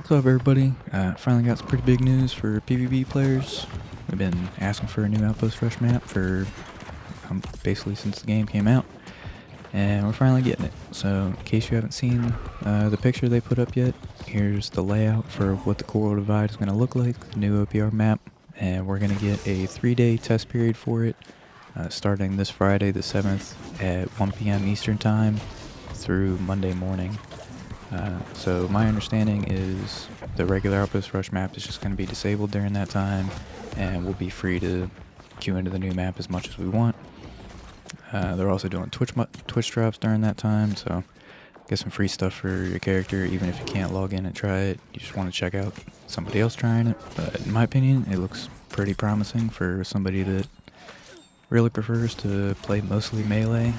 What's up, everybody? Finally got some pretty big news for PvP players. We've been asking for a new Outpost Rush map for basically since the game came out, and we're finally getting it. So in case you haven't seen the picture they put up yet, here's the layout for what the Coral Divide is going to look like, the new OPR map, and we're going to get a 3-day test period for it, starting this Friday the 7th at 1 p.m. Eastern Time through Monday morning. So my understanding is the regular Outpost Rush map is just going to be disabled during that time, and we'll be free to queue into the new map as much as we want. They're also doing Twitch drops during that time, so get some free stuff for your character, even if you can't log in and try it. You just want to check out somebody else trying it. But in my opinion, it looks pretty promising for somebody that really prefers to play mostly melee.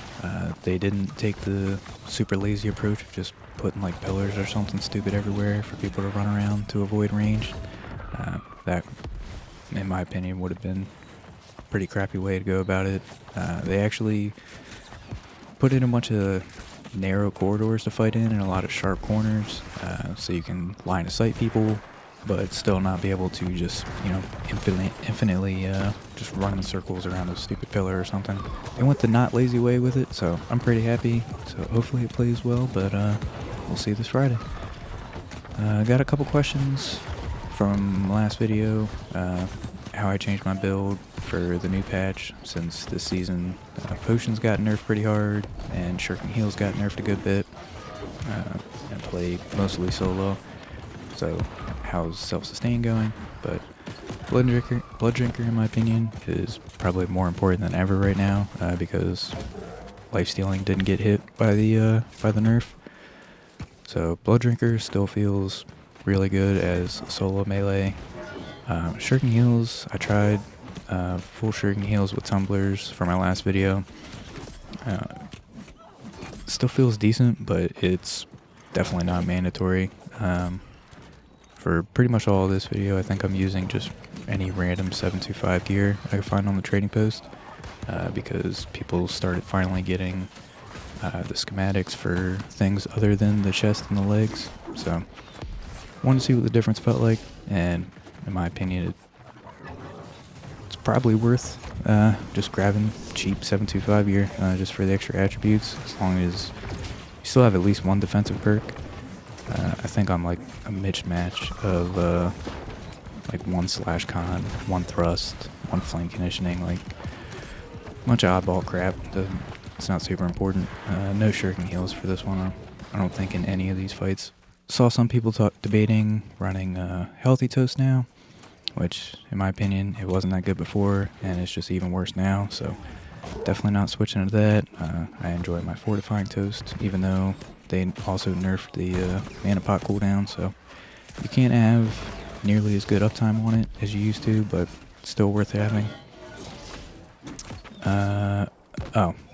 They didn't take the super lazy approach of just putting like pillars or something stupid everywhere for people to run around to avoid range. That, in my opinion, would have been a pretty crappy way to go about it. They actually put in a bunch of narrow corridors to fight in and a lot of sharp corners, so you can line of sight people, but still not be able to just, infinitely just run in circles around a stupid pillar or something. They went the not lazy way with it, so I'm pretty happy. So hopefully it plays well, but we'll see this Friday. Got a couple questions from last video, how I changed my build for the new patch, since this season potions got nerfed pretty hard and shirking heals got nerfed a good bit. I play mostly solo, so how's self-sustain going? But Blooddrinker, in my opinion, is probably more important than ever right now, because lifestealing didn't get hit by the nerf. So Blooddrinker still feels really good as solo melee. Shirking heals, I tried full shirking heals with tumblers for my last video. Still feels decent, but it's definitely not mandatory. For pretty much all of this video, I think I'm using just any random 725 gear I can find on the trading post, because people started finally getting the schematics for things other than the chest and the legs. So wanted to see what the difference felt like, and in my opinion, it's probably worth just grabbing cheap 725 gear just for the extra attributes, as long as you still have at least one defensive perk. I think I'm like a mismatch of like one slash con, one thrust, one flame conditioning, like a bunch of oddball crap. It's not super important. No shirking heals for this one, I don't think, in any of these fights. Saw some people debating running Healthy Toast now, which in my opinion it wasn't that good before, and it's just even worse now, so definitely not switching to that. I enjoy my Fortifying Toast, even though they also nerfed the mana pot cooldown, so you can't have nearly as good uptime on it as you used to, but it's still worth having.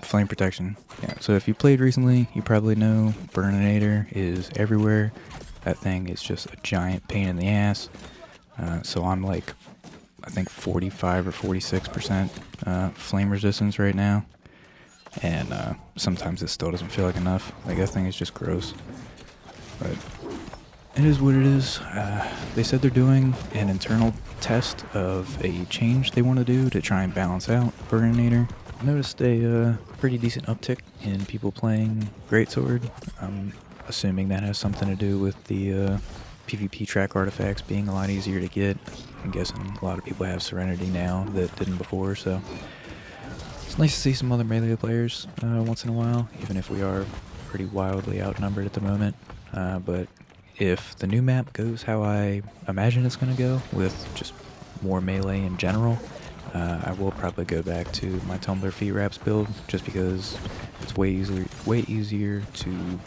Flame protection. Yeah, so if you played recently, you probably know Burninator is everywhere. That thing is just a giant pain in the ass. So I'm like, I think 45 or 46% flame resistance right now. And sometimes it still doesn't feel like enough. Like, that thing is just gross. But it is what it is. They said they're doing an internal test of a change they want to do to try and balance out Burninator. I noticed a pretty decent uptick in people playing Greatsword. I'm assuming that has something to do with the PvP track artifacts being a lot easier to get. I'm guessing a lot of people have Serenity now that didn't before, so it's nice to see some other melee players once in a while, even if we are pretty wildly outnumbered at the moment. But if the new map goes how I imagine it's going to go, with just more melee in general, I will probably go back to my Tumbler Feet Wraps build, just because it's way easier to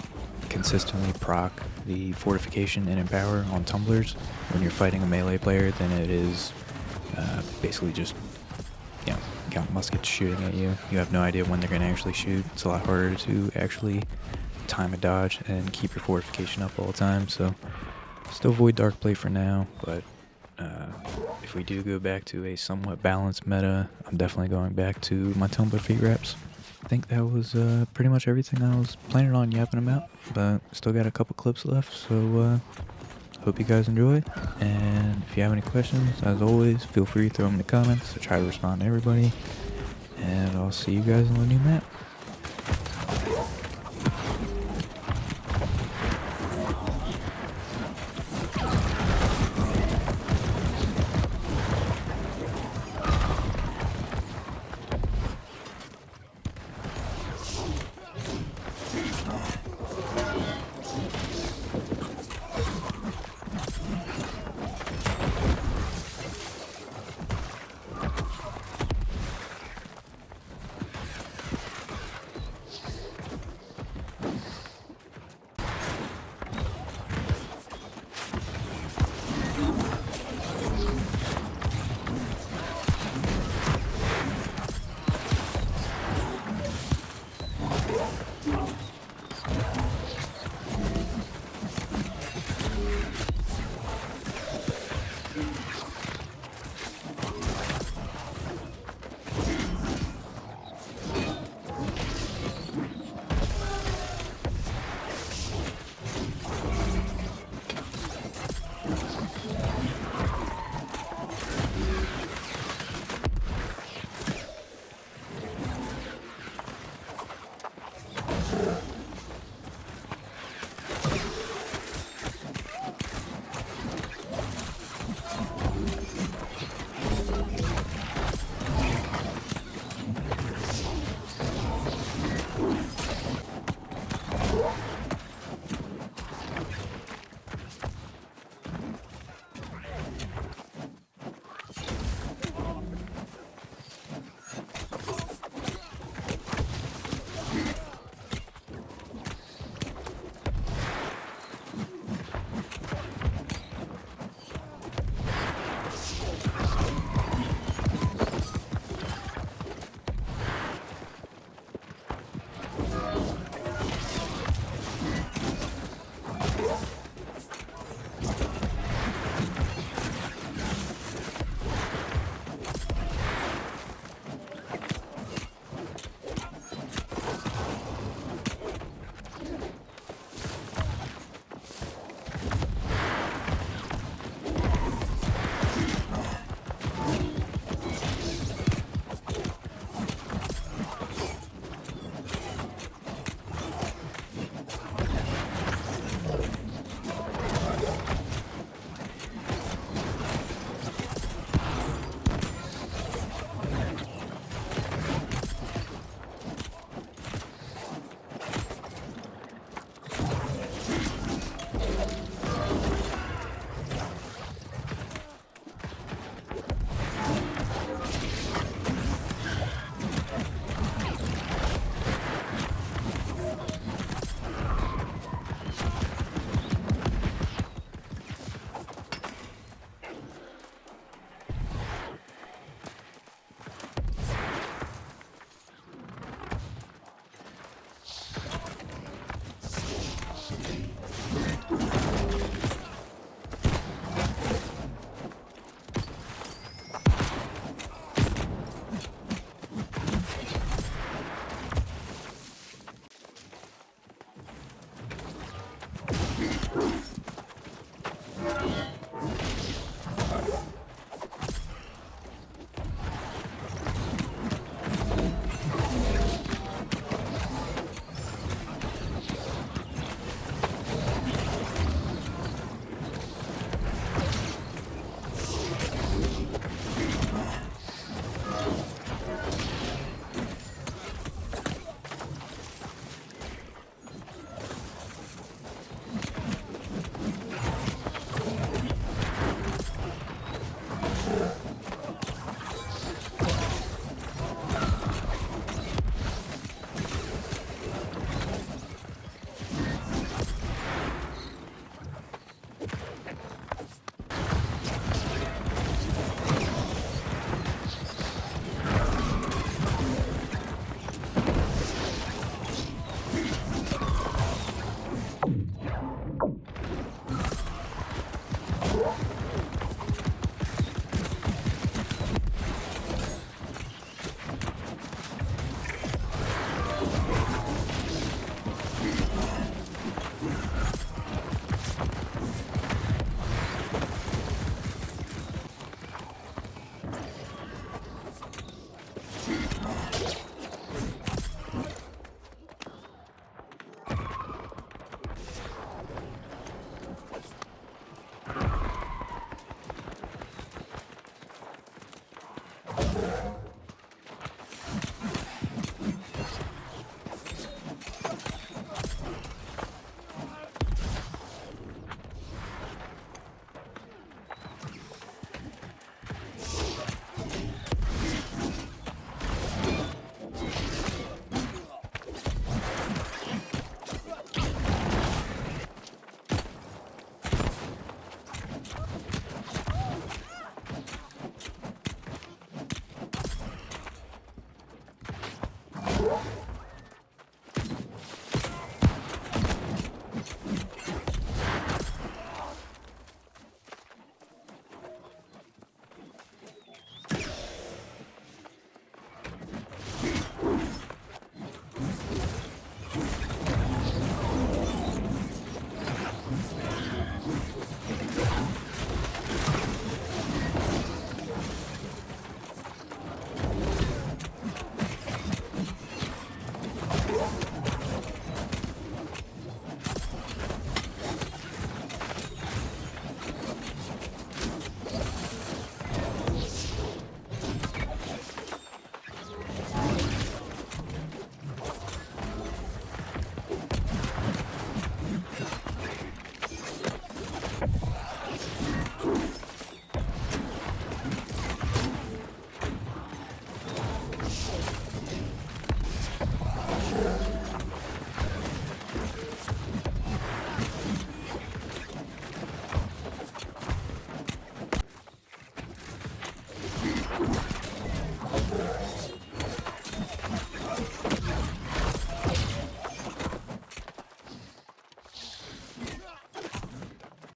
consistently proc the fortification and empower on tumblers when you're fighting a melee player than it is basically just, got muskets shooting at you. You have no idea when they're going to actually shoot. It's a lot harder to actually time a dodge and keep your fortification up all the time, so still avoid dark play for now, but if we do go back to a somewhat balanced meta, I'm definitely going back to my Tumbler Feet Wraps. I think that was pretty much everything I was planning on yapping about, but still got a couple clips left, so hope you guys enjoy. And if you have any questions, as always, feel free to throw them in the comments. I try to respond to everybody. And I'll see you guys on the new map.